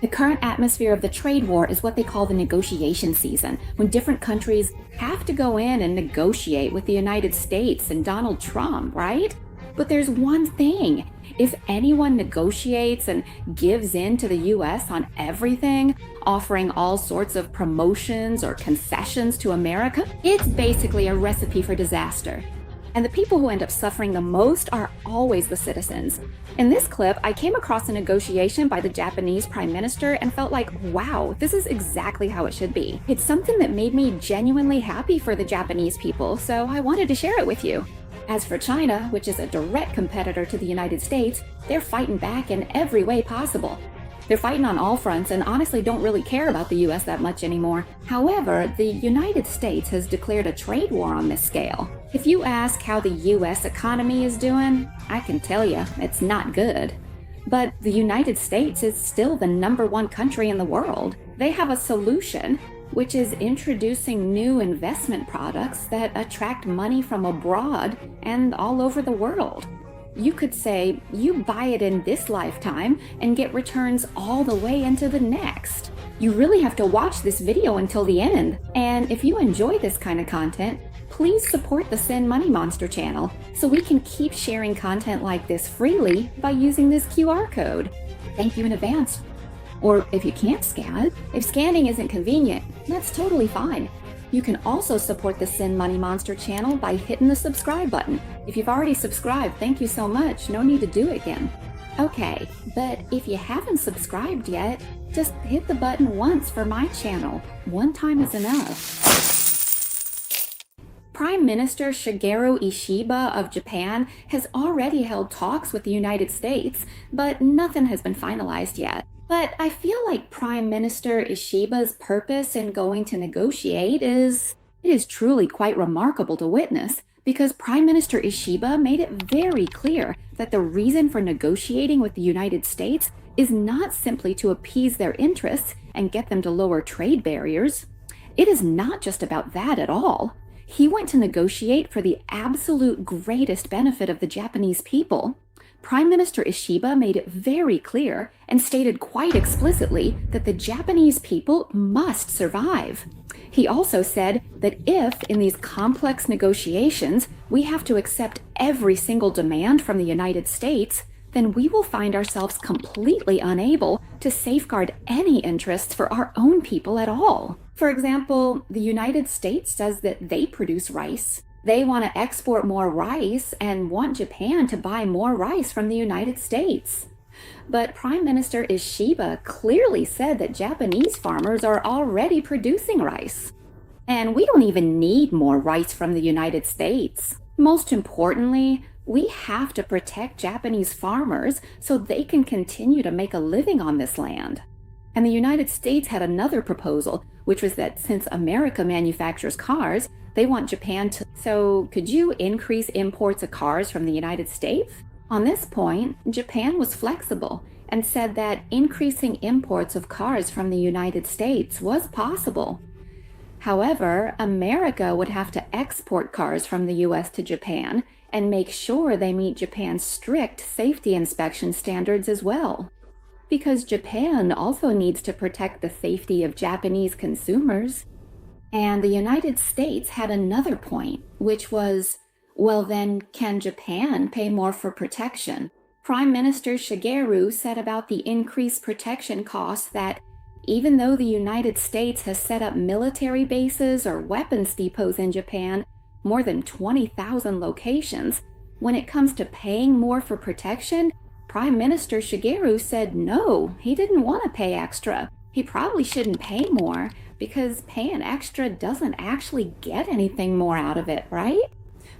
The current atmosphere of the trade war is what they call the negotiation season, when different countries have to go in and negotiate with the United States and Donald Trump, right? But there's one thing. If anyone negotiates and gives in to the US on everything, offering all sorts of promotions or concessions to America, it's basically a recipe for disaster. And the people who end up suffering the most are always the citizens. In this clip, I came across a negotiation by the Japanese Prime Minister and felt like, wow, this is exactly how it should be. It's something that made me genuinely happy for the Japanese people, so I wanted to share it with you. As for China, which is a direct competitor to the United States, they're fighting back in every way possible. They're fighting on all fronts and honestly don't really care about the US that much anymore. However, the United States has declared a trade war on this scale. If you ask how the US economy is doing, I can tell you it's not good. But the United States is still the #1 country in the world. They have a solution, which is introducing new investment products that attract money from abroad and all over the world. You could say you buy it in this lifetime and get returns all the way into the next. You really have to watch this video until the end. And if you enjoy this kind of content, please support the Send Money Monster channel so we can keep sharing content like this freely by using this QR code. Thank you in advance. Or if you can't scan, if scanning isn't convenient, that's totally fine. You can also support the Send Money Monster channel by hitting the subscribe button. If you've already subscribed, thank you so much. No need to do it again. Okay, but if you haven't subscribed yet, just hit the button once for my channel. One time is enough. Prime Minister Shigeru Ishiba of Japan has already held talks with the United States, but nothing has been finalized yet. But I feel like Prime Minister Ishiba's purpose in going to negotiate is truly quite remarkable to witness, because Prime Minister Ishiba made it very clear that the reason for negotiating with the United States is not simply to appease their interests and get them to lower trade barriers. It is not just about that at all. He went to negotiate for the absolute greatest benefit of the Japanese people. Prime Minister Ishiba made it very clear and stated quite explicitly that the Japanese people must survive. He also said that if, in these complex negotiations, we have to accept every single demand from the United States, then we will find ourselves completely unable to safeguard any interests for our own people at all. For example, the United States says that they produce rice. They want to export more rice and want Japan to buy more rice from the United States. But Prime Minister Ishiba clearly said that Japanese farmers are already producing rice. And we don't even need more rice from the United States. Most importantly, we have to protect Japanese farmers so they can continue to make a living on this land. And the United States had another proposal, which was that since America manufactures cars, they want Japan to... So could you increase imports of cars from the United States? On this point, Japan was flexible and said that increasing imports of cars from the United States was possible. However, America would have to export cars from the US to Japan and make sure they meet Japan's strict safety inspection standards as well. Because Japan also needs to protect the safety of Japanese consumers. And the United States had another point, which was, well then, can Japan pay more for protection? Prime Minister Shigeru said about the increased protection costs that even though the United States has set up military bases or weapons depots in Japan, more than 20,000 locations, when it comes to paying more for protection, Prime Minister Shigeru said no, he didn't want to pay extra. He probably shouldn't pay more because paying extra doesn't actually get anything more out of it, right?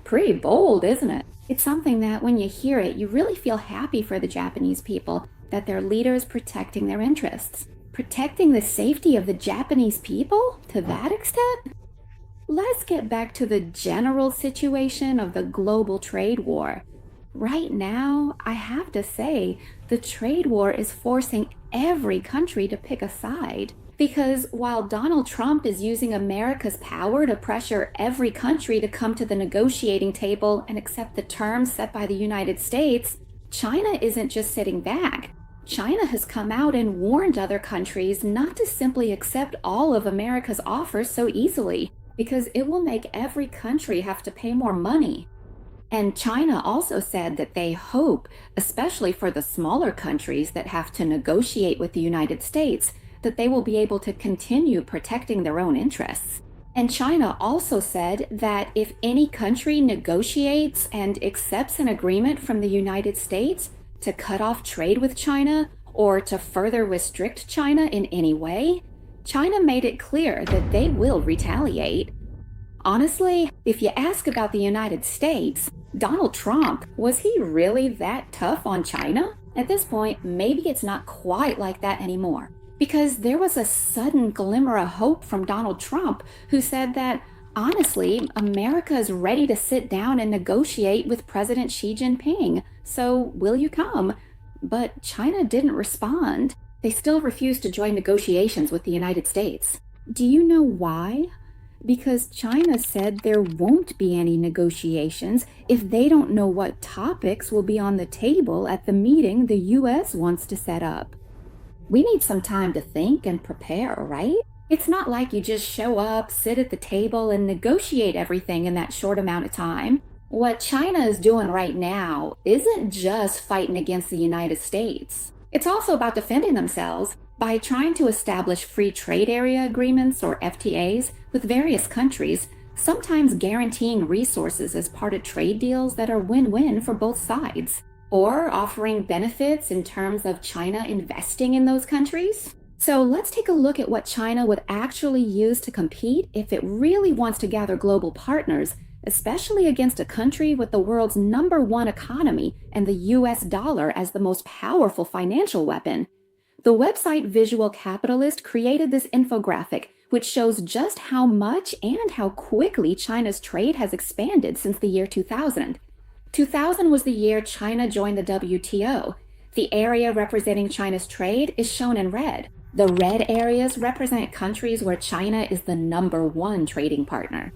Pretty bold, isn't it? It's something that when you hear it, you really feel happy for the Japanese people, that their leader is protecting their interests. Protecting the safety of the Japanese people to that extent? Let's get back to the general situation of the global trade war. Right now, I have to say, the trade war is forcing every country to pick a side. Because while Donald Trump is using America's power to pressure every country to come to the negotiating table and accept the terms set by the United States, China isn't just sitting back. China has come out and warned other countries not to simply accept all of America's offers so easily, because it will make every country have to pay more money. And China also said that they hope, especially for the smaller countries that have to negotiate with the United States, that they will be able to continue protecting their own interests. And China also said that if any country negotiates and accepts an agreement from the United States to cut off trade with China or to further restrict China in any way, China made it clear that they will retaliate. Honestly, if you ask about the United States, Donald Trump, was he really that tough on China? At this point, maybe it's not quite like that anymore, because there was a sudden glimmer of hope from Donald Trump, who said that, honestly, America is ready to sit down and negotiate with President Xi Jinping, so will you come? But China didn't respond. They still refused to join negotiations with the United States. Do you know why? Because China said there won't be any negotiations if they don't know what topics will be on the table at the meeting the US wants to set up. We need some time to think and prepare, right? It's not like you just show up, sit at the table, and negotiate everything in that short amount of time. What China is doing right now isn't just fighting against the United States. It's also about defending themselves by trying to establish free trade area agreements, or FTAs, with various countries, sometimes guaranteeing resources as part of trade deals that are win-win for both sides, or offering benefits in terms of China investing in those countries. So let's take a look at what China would actually use to compete if it really wants to gather global partners, especially against a country with the world's #1 economy and the US dollar as the most powerful financial weapon. The website Visual Capitalist created this infographic, which shows just how much and how quickly China's trade has expanded since the year 2000. 2000 was the year China joined the WTO. The area representing China's trade is shown in red. The red areas represent countries where China is the #1 trading partner.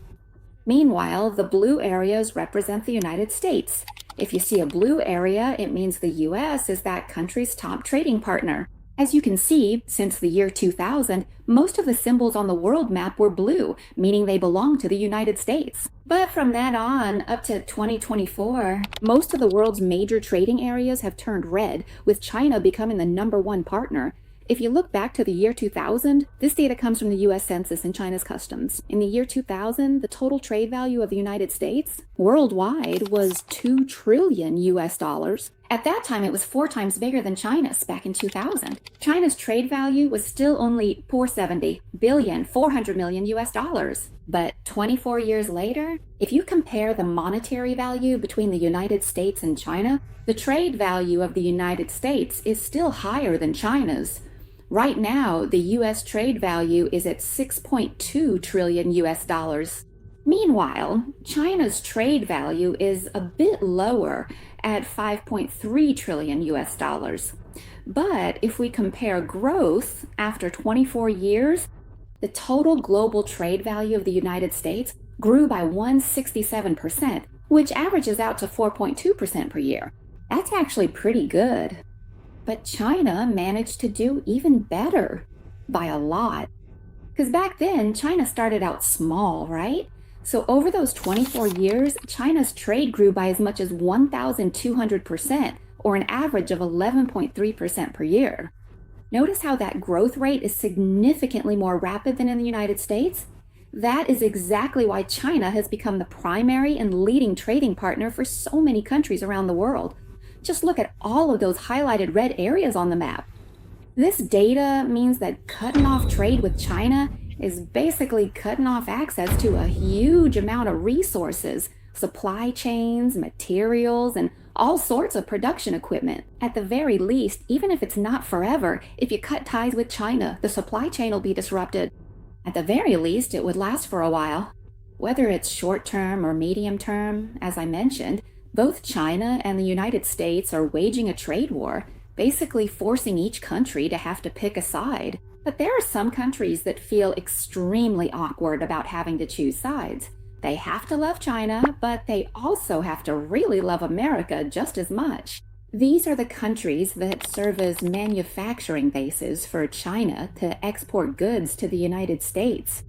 Meanwhile, the blue areas represent the United States. If you see a blue area, it means the US is that country's top trading partner. As you can see, since the year 2000, most of the symbols on the world map were blue, meaning they belong to the United States. But from that on, up to 2024, most of the world's major trading areas have turned red, with China becoming the #1 partner. If you look back to the year 2000, this data comes from the US Census and China's customs. In the year 2000, the total trade value of the United States worldwide was $2 trillion US. At that time, it was 4 times bigger than China's back in 2000. China's trade value was still only $470 billion US. But 24 years later, if you compare the monetary value between the United States and China, the trade value of the United States is still higher than China's. Right now, the US trade value is at $6.2 trillion US. Meanwhile, China's trade value is a bit lower at $5.3 trillion US. But if we compare growth after 24 years, the total global trade value of the United States grew by 167%, which averages out to 4.2% per year. That's actually pretty good. But China managed to do even better, by a lot. Because back then, China started out small, right? So over those 24 years, China's trade grew by as much as 1,200%, or an average of 11.3% per year. Notice how that growth rate is significantly more rapid than in the United States? That is exactly why China has become the primary and leading trading partner for so many countries around the world. Just look at all of those highlighted red areas on the map. This data means that cutting off trade with China is basically cutting off access to a huge amount of resources, supply chains, materials, and all sorts of production equipment. At the very least, even if it's not forever, if you cut ties with China, the supply chain will be disrupted. At the very least, it would last for a while. Whether it's short-term or medium-term, as I mentioned, both China and the United States are waging a trade war, basically forcing each country to have to pick a side. But there are some countries that feel extremely awkward about having to choose sides. They have to love China, but they also have to really love America just as much. These are the countries that serve as manufacturing bases for China to export goods to the United States.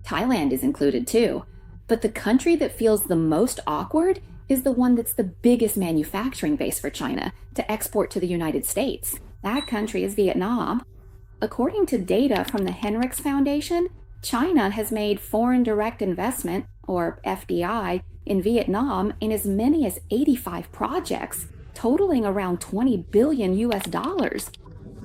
Thailand is included too, but the country that feels the most awkward is the one that's the biggest manufacturing base for China to export to the United States. That country is Vietnam. According to data from the Henricks Foundation, China has made foreign direct investment, or FDI, in Vietnam in as many as 85 projects, totaling around 20 billion US dollars.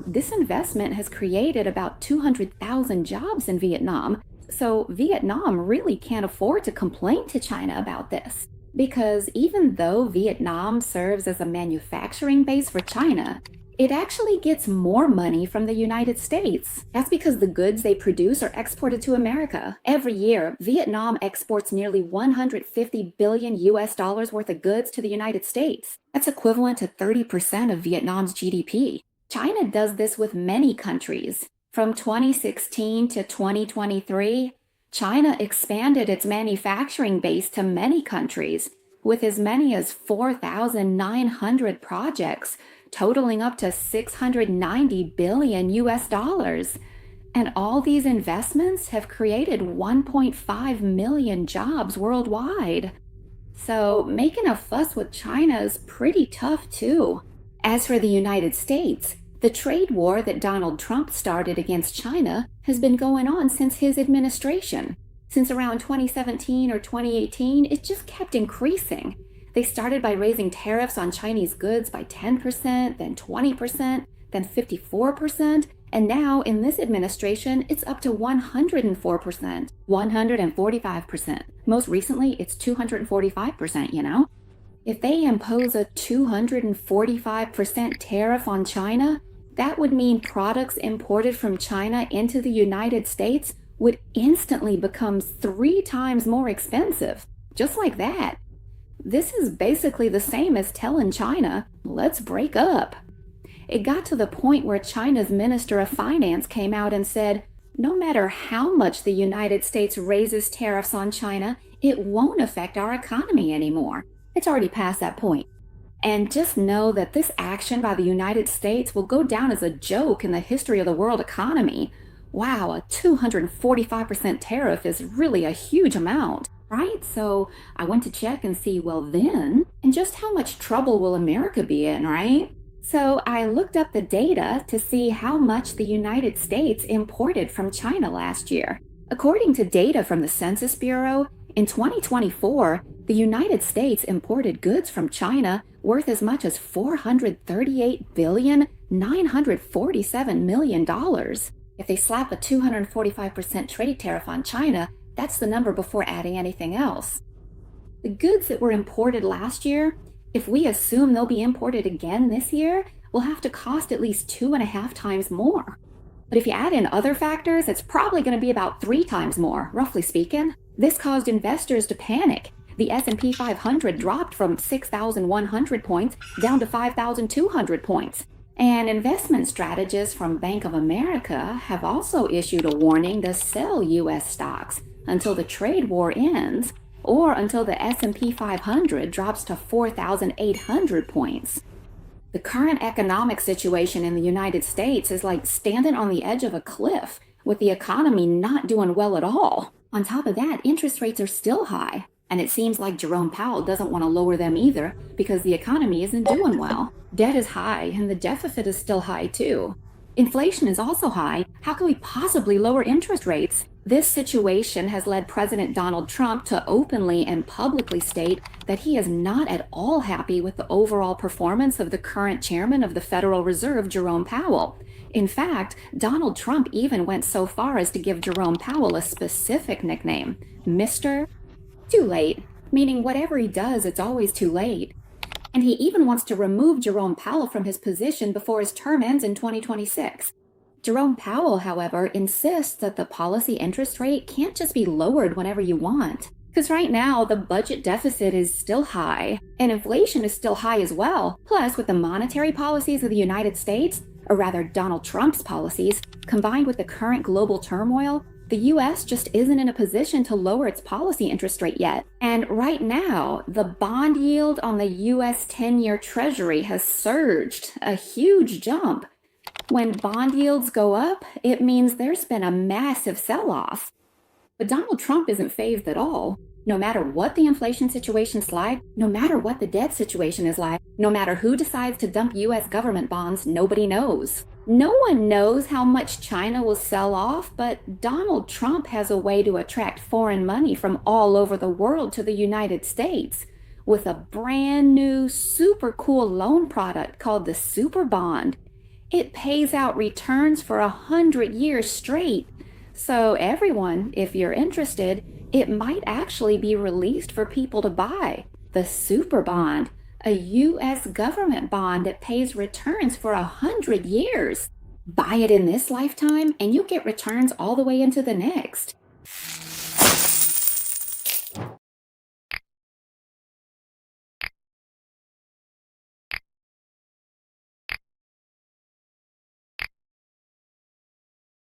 This investment has created about 200,000 jobs in Vietnam, so Vietnam really can't afford to complain to China about this. Because even though Vietnam serves as a manufacturing base for China, it actually gets more money from the United States. That's because the goods they produce are exported to America. Every year, Vietnam exports nearly 150 billion US dollars worth of goods to the United States. That's equivalent to 30% of Vietnam's GDP. China does this with many countries. From 2016 to 2023, China expanded its manufacturing base to many countries, with as many as 4,900 projects, totaling up to 690 billion US dollars. And all these investments have created 1.5 million jobs worldwide. So making a fuss with China is pretty tough too. As for the United States, the trade war that Donald Trump started against China has been going on since his administration. Since around 2017 or 2018, it just kept increasing. They started by raising tariffs on Chinese goods by 10%, then 20%, then 54%, and now in this administration, it's up to 104%, 145%. Most recently, it's 245%, you know? If they impose a 245% tariff on China, that would mean products imported from China into the United States would instantly become 3 times more expensive. Just like that. This is basically the same as telling China, let's break up. It got to the point where China's Minister of Finance came out and said, no matter how much the United States raises tariffs on China, it won't affect our economy anymore. It's already past that point. And just know that this action by the United States will go down as a joke in the history of the world economy. Wow, a 245% tariff is really a huge amount, right? So I went to check and see, well then, and just how much trouble will America be in, right? So I looked up the data to see how much the United States imported from China last year. According to data from the Census Bureau, in 2024, the United States imported goods from China worth as much as $438,947 million. If they slap a 245% trade tariff on China, that's the number before adding anything else. The goods that were imported last year, if we assume they'll be imported again this year, will have to cost at least 2.5 times more. But if you add in other factors, it's probably going to be about 3 times more, roughly speaking. This caused investors to panic. The S&P 500 dropped from 6,100 points down to 5,200 points. And investment strategists from Bank of America have also issued a warning to sell U.S. stocks until the trade war ends or until the S&P 500 drops to 4,800 points. The current economic situation in the United States is like standing on the edge of a cliff, with the economy not doing well at all. On top of that, interest rates are still high, and it seems like Jerome Powell doesn't want to lower them either because the economy isn't doing well. Debt is high, and the deficit is still high too. Inflation is also high. How can we possibly lower interest rates? This situation has led President Donald Trump to openly and publicly state that he is not at all happy with the overall performance of the current chairman of the Federal Reserve, Jerome Powell. In fact, Donald Trump even went so far as to give Jerome Powell a specific nickname, Mr. Too Late, meaning whatever he does, it's always too late. And he even wants to remove Jerome Powell from his position before his term ends in 2026. Jerome Powell, however, insists that the policy interest rate can't just be lowered whenever you want. Because right now, the budget deficit is still high, and inflation is still high as well. Plus, with the monetary policies of the United States, or rather Donald Trump's policies, combined with the current global turmoil, The US just isn't in a position to lower its policy interest rate yet. And right now, the bond yield on the US 10-year Treasury has surged, a huge jump. When bond yields go up, it means there's been a massive sell-off. But Donald Trump isn't fazed at all. No matter what the inflation situation's like, no matter what the debt situation is like, no matter who decides to dump US government bonds, nobody knows. No one knows how much China will sell off, but Donald Trump has a way to attract foreign money from all over the world to the United States with a brand new, super cool loan product called the Super Bond. It pays out returns for 100 years straight. So everyone, if you're interested, it might actually be released for people to buy. The Super Bond, a U.S. government bond that pays returns for 100 years. Buy it in this lifetime and you'll get returns all the way into the next.